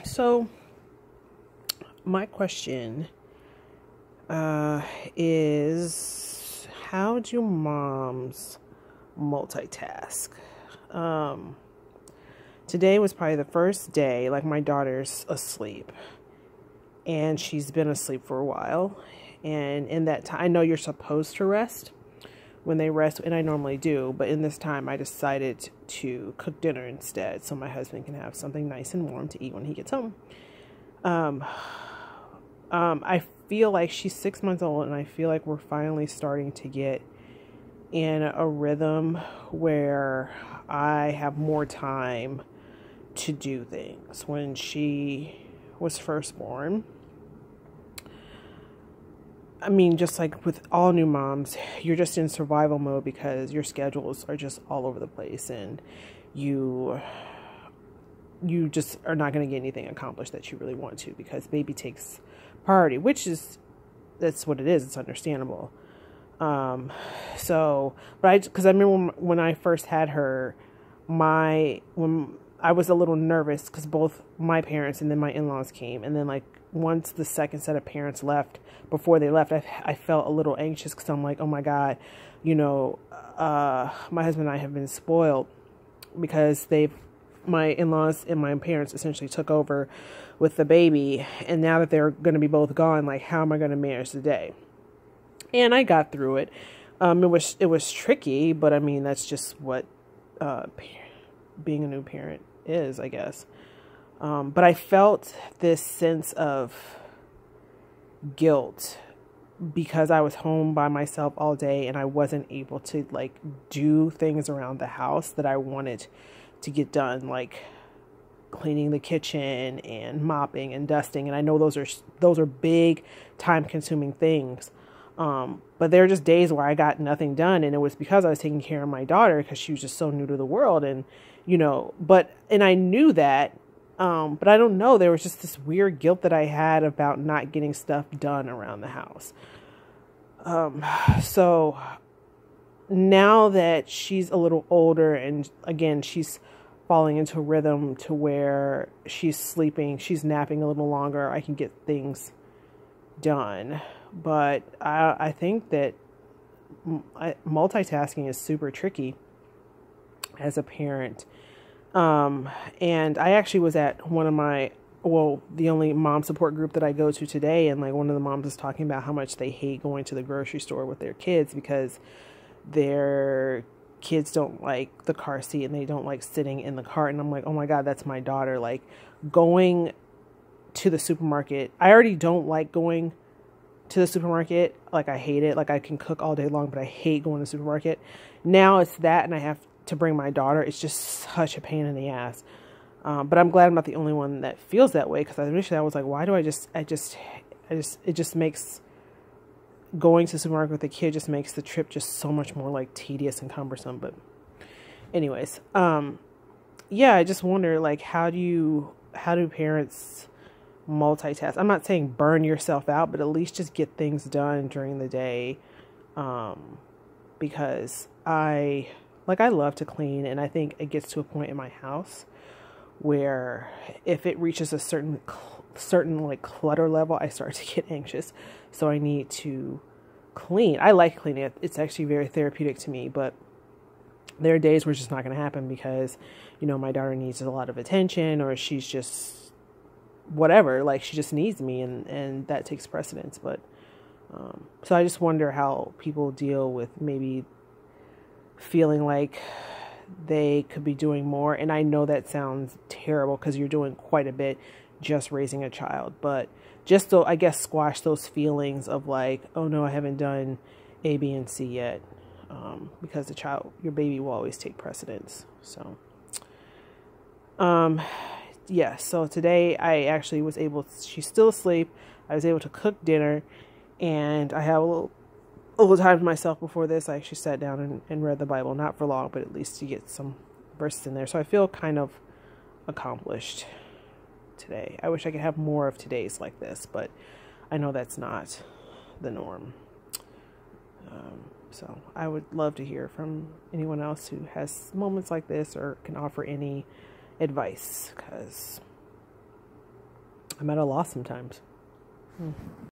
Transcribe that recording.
So, my question is, how do moms multitask? Um, Today was probably the first day, like my daughter's asleep, and she's been asleep for a while. And in that time, I know you're supposed to rest when they rest, and I normally do, but in this time, I decided to cook dinner instead so my husband can have something nice and warm to eat when he gets home. Um, I feel like she's 6 months old, and I feel like we're finally starting to get in a rhythm where I have more time to do things. When she was first born, I mean, just like with all new moms, you're just in survival mode because your schedules are just all over the place, and you just are not going to get anything accomplished that you really want to because baby takes priority, that's what it is. It's understandable. Because I remember when I first had her, when I was a little nervous because both my parents and then my in-laws came, and then like once the second set of parents left, before they left, I felt a little anxious because I'm like, oh my God, my husband and I have been spoiled because my in-laws and my parents essentially took over with the baby, and now that they're going to be both gone, like, how am I going to manage the day? And I got through it. It was tricky, but I mean, that's just what being a new parent is, I guess. But I felt this sense of guilt because I was home by myself all day and I wasn't able to like do things around the house that I wanted to get done, like cleaning the kitchen and mopping and dusting. And I know those are big time consuming things. But there are just days where I got nothing done, and it was because I was taking care of my daughter because she was just so new to the world. And, and I knew that, but I don't know, there was just this weird guilt that I had about not getting stuff done around the house. So now that she's a little older and again, she's falling into a rhythm to where she's sleeping, she's napping a little longer, I can get things done. But I think that multitasking is super tricky as a parent. And I actually was at the only mom support group that I go to today. And like one of the moms was talking about how much they hate going to the grocery store with their kids because their kids don't like the car seat and they don't like sitting in the cart. And I'm like, oh my God, that's my daughter. Like going to the supermarket. I already don't like going to the supermarket. Like I hate it. Like I can cook all day long, but I hate going to the supermarket. Now it's that, and I have to bring my daughter. It's just such a pain in the ass. But I'm glad I'm not the only one that feels that way, because initially I was like, why do it just makes going to the supermarket with a kid just makes the trip just so much more like tedious and cumbersome. But anyways, yeah, I just wonder, like, how do parents multitask? I'm not saying burn yourself out, but at least just get things done during the day. Because I love to clean, and I think it gets to a point in my house where if it reaches a certain like clutter level, I start to get anxious. So I need to clean. I like cleaning. It's actually very therapeutic to me, but there are days where it's just not going to happen because, my daughter needs a lot of attention, or she's just whatever, like she just needs me, and that takes precedence. But, so I just wonder how people deal with maybe feeling like they could be doing more. And I know that sounds terrible because you're doing quite a bit just raising a child, but just to, I guess, squash those feelings of like, oh no, I haven't done A, B, and C yet. Because your baby will always take precedence. So, yeah, so today I actually was she's still asleep. I was able to cook dinner, and I have a little time to myself before this. I actually sat down and read the Bible, not for long, but at least to get some verses in there. So I feel kind of accomplished today. I wish I could have more of today's like this, but I know that's not the norm. So I would love to hear from anyone else who has moments like this or can offer any advice, because I'm at a loss sometimes.